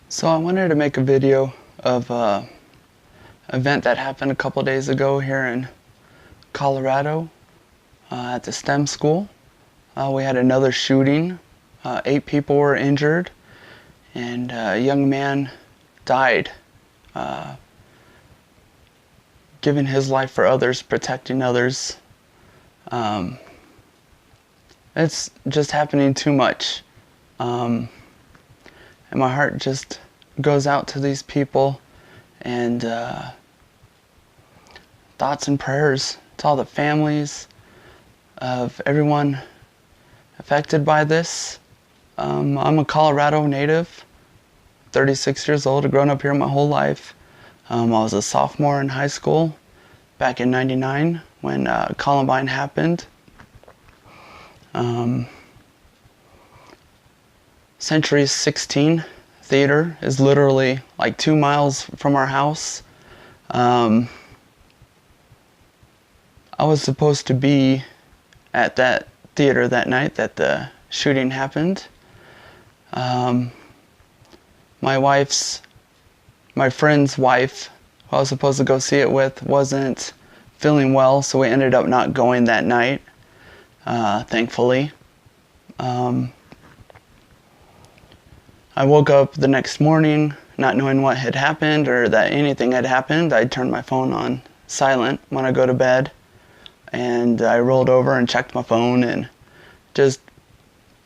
So I wanted to make a video of an event that happened a couple days ago here in Colorado at the STEM school. We had another shooting. 8 people were injured, and a young man died, giving his life for others, protecting others. It's just happening too much. And my heart just goes out to these people, and thoughts and prayers to all the families of everyone affected by this. I'm a Colorado native, 36 years old. I've grown up here my whole life. I was a sophomore in high school back in '99 when Columbine happened. Century 16 Theater is literally like 2 miles from our house. I was supposed to be at that theater that night that the shooting happened. My friend's wife, who I was supposed to go see it with, wasn't feeling well, so we ended up not going that night, thankfully. I woke up the next morning not knowing what had happened or that anything had happened. I turned my phone on silent when I go to bed, and I rolled over and checked my phone, and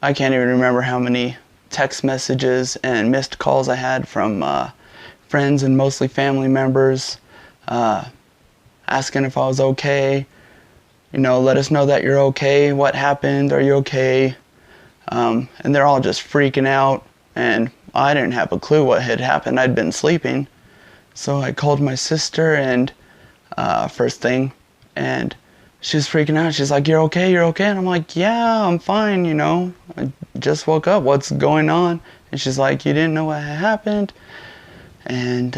I can't even remember how many text messages and missed calls I had from friends and mostly family members asking if I was okay. Let us know that you're okay. What happened? Are you okay? And they're all just freaking out. And I didn't have a clue what had happened. I'd been sleeping. So I called my sister and first thing, and she was freaking out. She's like, "You're okay? You're okay?" And I'm like, "Yeah, I'm fine, I just woke up. What's going on?" And she's like, "You didn't know what had happened?" And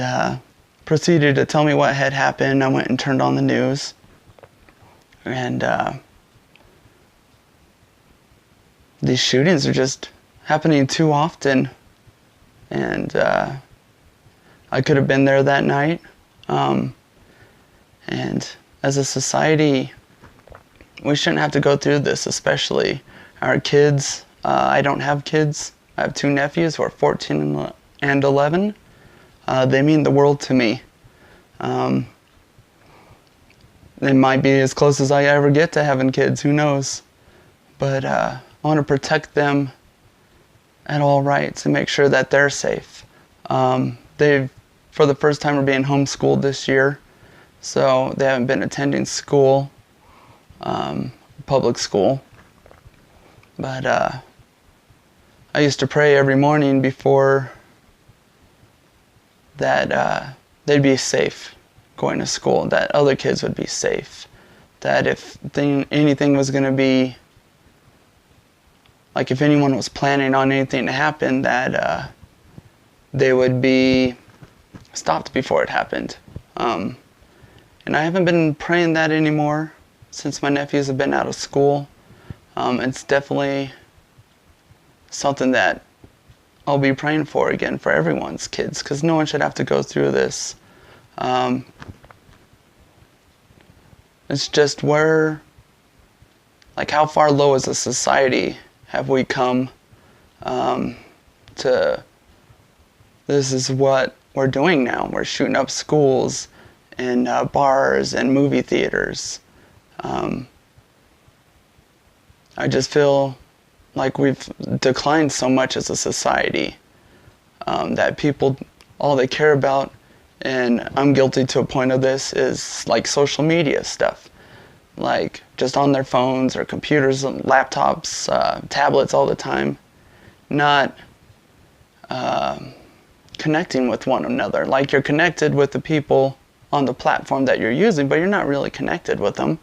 proceeded to tell me what had happened. I went and turned on the news. And these shootings are just happening too often, and I could have been there that night. And as a society, we shouldn't have to go through this, especially our kids. I don't have kids. I have 2 nephews who are 14 and 11. They mean the world to me. They might be as close as I ever get to having kids, who knows. But I want to protect them at all rights and make sure that they're safe. They've, for the first time, are being homeschooled this year, so they haven't been attending school, public school. But I used to pray every morning before that they'd be safe going to school, that other kids would be safe, that if anything was going to be, like if anyone was planning on anything to happen, that they would be stopped before it happened. And I haven't been praying that anymore since my nephews have been out of school. It's definitely something that I'll be praying for again for everyone's kids, because no one should have to go through this. It's just how far low as a society have we come to this is what we're doing now. We're shooting up schools and bars and movie theaters. I just feel like we've declined so much as a society, that people, all they care about, and I'm guilty to a point of this, is like social media stuff. Like just on their phones or computers, laptops, tablets all the time, not connecting with one another. Like you're connected with the people on the platform that you're using, but you're not really connected with them.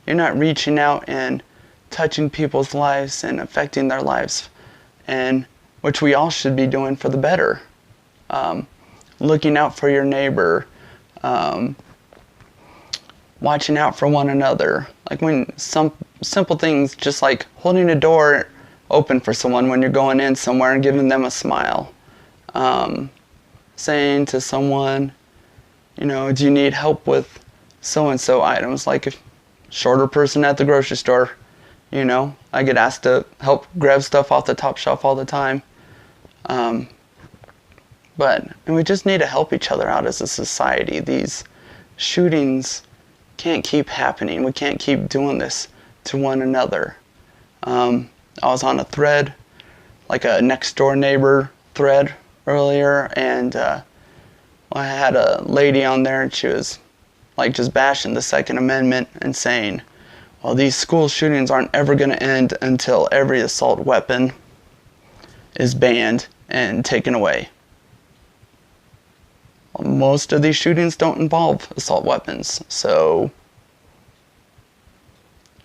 You're not reaching out and touching people's lives and affecting their lives, and which we all should be doing for the better. Looking out for your neighbor, watching out for one another. Like when some simple things, just like holding a door open for someone when you're going in somewhere and giving them a smile. saying to someone, you know, do you need help with so-and-so items? Like a shorter person at the grocery store, you know, I get asked to help grab stuff off the top shelf all the time. But we just need to help each other out as a society. These shootings can't keep happening. We can't keep doing this to one another. I was on a thread, like a next door neighbor thread earlier, and I had a lady on there, and she was like just bashing the Second Amendment and saying, well, these school shootings aren't ever going to end until every assault weapon is banned and taken away. Well, most of these shootings don't involve assault weapons, so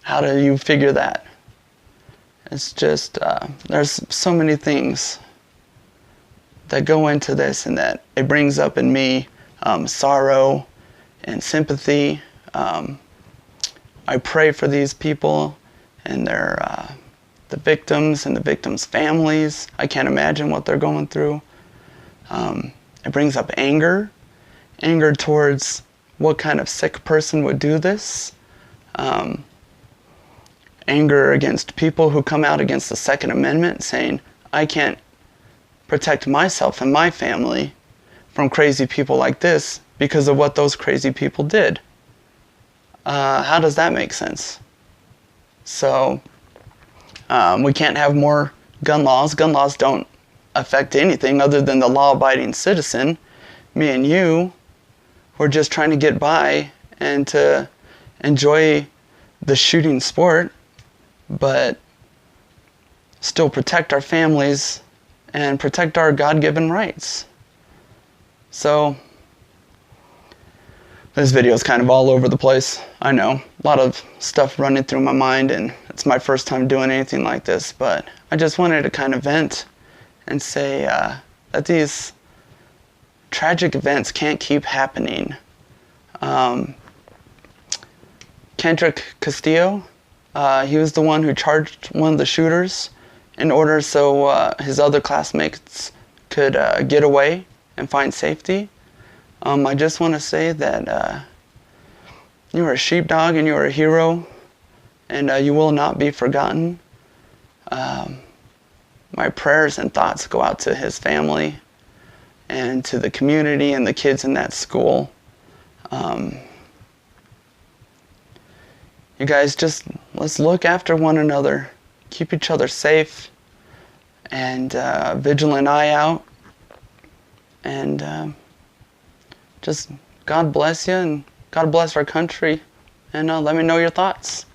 how do you figure that? It's just, there's so many things that go into this, and that it brings up in me sorrow and sympathy. I pray for these people and their the victims and the victims' families. I can't imagine what they're going through. It brings up anger towards what kind of sick person would do this. Anger against people who come out against the Second Amendment, saying, I can't protect myself and my family from crazy people like this because of what those crazy people did. How does that make sense? So, we can't have more gun laws. Gun laws don't affect anything other than the law-abiding citizen. Me and you, we're just trying to get by and to enjoy the shooting sport, but still protect our families and protect our God-given rights. So, this video is kind of all over the place. I know, a lot of stuff running through my mind, and it's my first time doing anything like this, but I just wanted to kind of vent and say that these tragic events can't keep happening. Kendrick Castillo, he was the one who charged one of the shooters in order so his other classmates could get away and find safety. I just want to say that you are a sheepdog and you are a hero, and you will not be forgotten. My prayers and thoughts go out to his family and to the community and the kids in that school. You guys, just let's look after one another, keep each other safe, and vigilant eye out, and just God bless you, and God bless our country, and let me know your thoughts.